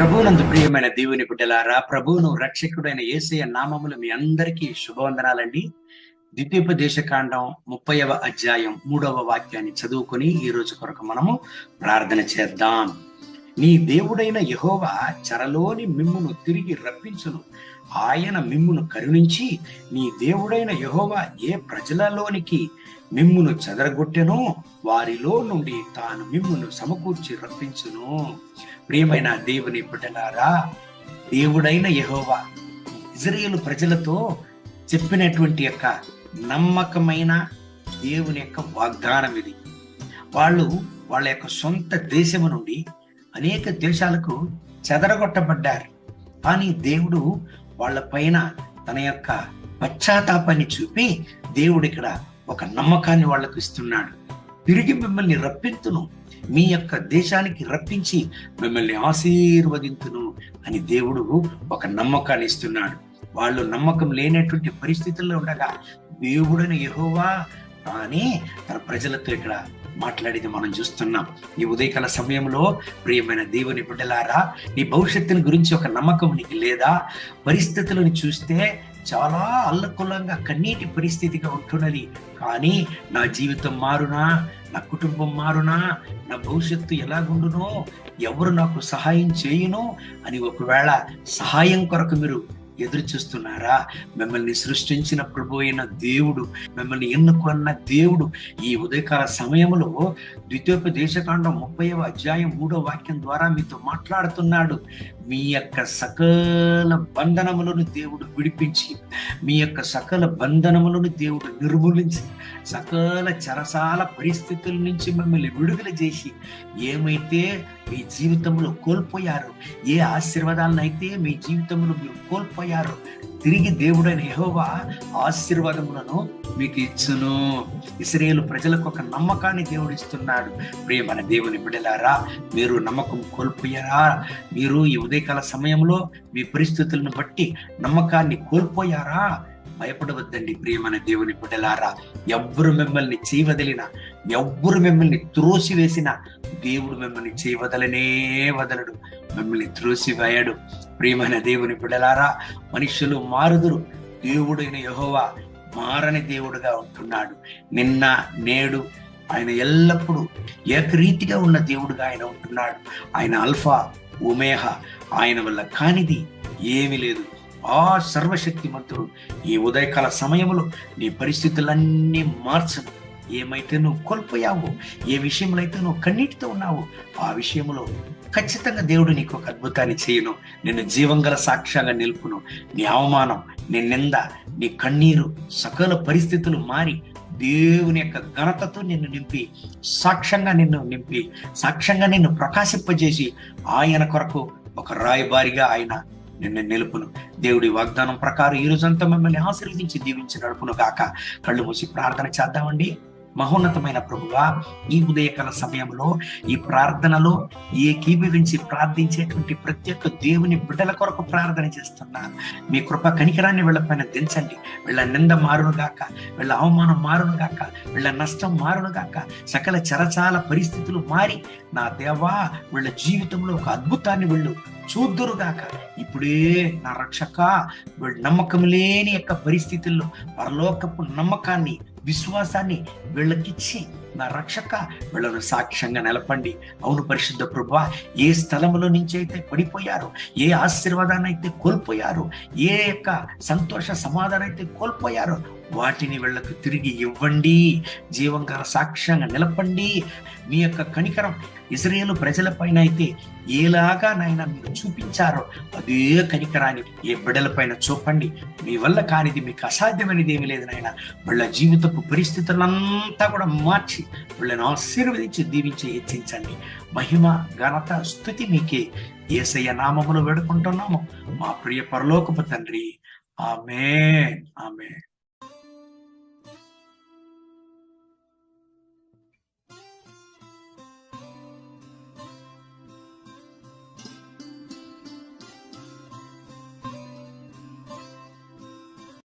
ప్రభువునందు ప్రియమైన దేవుని బిడ్డలారా, ప్రభువును రక్షకుడైన యేసయ్య నామములు మీ అందరికీ శుభవందనాలండి. ద్వితీయోపదేశకాండం 30వ అధ్యాయం 3వ వాక్యాన్ని చదువుకొని ఈ రోజు కొరకు మనము ప్రార్థన చేద్దాం. నీ దేవుడైన యెహోవా చెరలోని మిమ్మును తిరిగి రప్పించును. ఆయన మిమ్మును కరుణించి నీ దేవుడైన యెహోవా ఏ ప్రజలలోనికి మిమ్మును చెదరగొట్టెనో వారిలో నుండి తాను మిమ్మును సమకూర్చి రప్పించును. ప్రియమైన దేవుని బిడ్డలారా, దేవుడైన యెహోవా ఇజ్రాయేలు ప్రజలతో చెప్పినటువంటి యొక్క నమ్మకమైన దేవుని యొక్క వాగ్దానం ఇది. వాళ్ళ యొక్క సొంత దేశము నుండి అనేక దేశాలకు చెదరగొట్టబడ్డారు. కానీ దేవుడు వాళ్ళ పైన తన యొక్క పశ్చాత్తాపాన్ని చూపి దేవుడు ఇక్కడ ఒక నమ్మకాన్ని వాళ్లకు ఇస్తున్నాడు. తిరిగి మిమ్మల్ని రప్పించును, మీ యొక్క దేశానికి రప్పించి మిమ్మల్ని ఆశీర్వదించును అని దేవుడు ఒక నమ్మకాన్ని ఇస్తున్నాడు. వాళ్ళు నమ్మకం లేనటువంటి పరిస్థితుల్లో ఉండగా దేవుడైన యెహోవా కానీ తన ప్రజలతో ఇక్కడ మాట్లాడేది మనం చూస్తున్నాం. ఈ ఉదయకాల సమయంలో ప్రియమైన దేవుని బిడ్డలారా, నీ భవిష్యత్తుని గురించి ఒక నమ్మకం నీకు లేదా? పరిస్థితులను చూస్తే చాలా అల్లకొల్లంగా కన్నీటి పరిస్థితిగా ఉంటున్నది. కానీ నా జీవితం మారునా, నా కుటుంబం మారునా, నా భవిష్యత్తు ఎలాగుండునో, ఎవరు నాకు సహాయం చేయునో అని ఒకవేళ సహాయం కొరకు మీరు ఎదురు చూస్తున్నారా? మిమ్మల్ని సృష్టించిన ప్రభు అయిన దేవుడు, మిమ్మల్ని ఎన్నుకున్న దేవుడు ఈ ఉదయకాల సమయంలో ద్వితీయోపదేశకాండం 30వ అధ్యాయం 3వ వాక్యం ద్వారా మీతో మాట్లాడుతున్నాడు. మీ యొక్క సకల బంధనములను దేవుడు విడిపించి, మీ యొక్క సకల బంధనములను దేవుడు నిర్మూలించి, సకల చెరసాల పరిస్థితుల నుంచి మిమ్మల్ని విడుదల చేసి, ఏమైతే మీ జీవితంలో కోల్పోయారో, ఏ ఆశీర్వాదాలను అయితే మీ జీవితంలో మీరు కోల్పోయారో, తిరిగి దేవుడైన యెహోవా ఆశీర్వాదములను మీకు ఇచ్చును. ఇశ్రాయేలు ప్రజలకు ఒక నమ్మకాన్ని దేవుడు ఇస్తున్నాడు. ప్రియమైన దేవుని బిడ్డలారా, మీరు నమ్మకం కోల్పోయారా? మీరు ఈ ఉదయకాల సమయంలో మీ పరిస్థితులను బట్టి నమ్మకాన్ని కోల్పోయారా? భయపడవద్దండి ప్రియమైన దేవుని బిడ్డలారా. ఎవ్వరు మిమ్మల్ని చేయవదలినా, ఎవ్వరు మిమ్మల్ని త్రోసివేసినా దేవుడు మిమ్మల్ని చేయవదలనే వదలడు, మిమ్మల్ని త్రోసివేయడు. ప్రియమైన దేవుని బిడ్డలారా, మనుషులు మారుదురు, దేవుడైన యెహోవా మారని దేవుడుగా ఉంటున్నాడు. నిన్న నేడు ఆయన ఎల్లప్పుడూ ఏకరీతిగా ఉన్న దేవుడుగా ఆయన ఉంటున్నాడు. ఆయన అల్ఫా ఒమేహా, ఆయన వల్ల కానిది ఏమీ లేదు. ఆ సర్వశక్తిమంతుడు ఈ ఉదయకాల సమయంలో నీ పరిస్థితులన్నీ మార్చను. ఏమైతే నువ్వు కోల్పోయావో, ఏ విషయంలో అయితే నువ్వు కన్నీటితో ఉన్నావో, ఆ విషయంలో ఖచ్చితంగా దేవుడు నీకు ఒక అద్భుతాన్ని చేయను. నిన్ను జీవంగల సాక్ష్యంగా నిలుపును. నీ అవమానం, నీ నింద, నీ కన్నీరు, సకల పరిస్థితులు మారి దేవుని యొక్క ఘనతతో నిన్ను నింపి, సాక్ష్యంగా నిన్ను ప్రకాశింపజేసి ఆయన కొరకు ఒక రాయబారిగా ఆయన నిన్ను నిలుపును. దేవుడి వాగ్దానం ప్రకారం ఈ రోజంతా మిమ్మల్ని ఆశీర్వదించి దీవించి నడుపును గాక. కళ్ళు మూసి ప్రార్థన చేద్దామండి. మహోన్నతమైన ప్రభువా, ఈ ఉదయకాల సమయంలో ఈ ప్రార్థనలో ఏకీభవించి ప్రార్థించేటువంటి ప్రతి ఒక్క దేవుని బిడ్డల కొరకు ప్రార్థన చేస్తున్నాను. మీ కృప కనికరాన్ని వీళ్ళపైన దించండి. వీళ్ళ నింద మారును గాక, వీళ్ళ అవమానం మారును గాక, వీళ్ళ నష్టం మారును గాక, సకల చరచాల పరిస్థితులు మారి నా దేవా వీళ్ళ జీవితంలో ఒక అద్భుతాన్ని వీళ్ళు చూద్దురుగాక. ఇప్పుడే నా రక్షక, వీళ్ళ నమ్మకం లేని యొక్క పరిస్థితుల్లో పరలోకపు నమ్మకాన్ని, విశ్వాసాన్ని వీళ్ళకిచ్చి నా రక్షక వీళ్ళను సాక్ష్యంగా నిలపండి. అవును పరిశుద్ధ ప్రభువా, ఏ స్థలంలో నుంచి అయితే పడిపోయారో, ఏ ఆశీర్వాదాన్ని అయితే కోల్పోయారో, ఏ యొక్క సంతోష సమాధానం అయితే కోల్పోయారో వాటిని వీళ్ళకు తిరిగి ఇవ్వండి. జీవంగా సాక్ష్యంగా నిలపండి. మీ యొక్క కనికరం ఇశ్రాయేలు ప్రజల పైన అయితే ఏలాగా నాయన మీరు చూపించారో అదే కనికరాన్ని ఏ బిడ్డల పైన చూపండి. మీ వల్ల కానిది మీకు అసాధ్యమైనది ఏమీ లేదు నాయన. వీళ్ళ జీవితపు పరిస్థితులంతా కూడా మార్చి వీళ్ళని ఆశీర్వదించి దీవించి హెచ్చించండి. మహిమ ఘనత స్తుతి మీకే. యేసయ్య నామములో వేడుకుంటున్నాము మా ప్రియ పరలోకపు తండ్రి. ఆమేన్, ఆమేన్.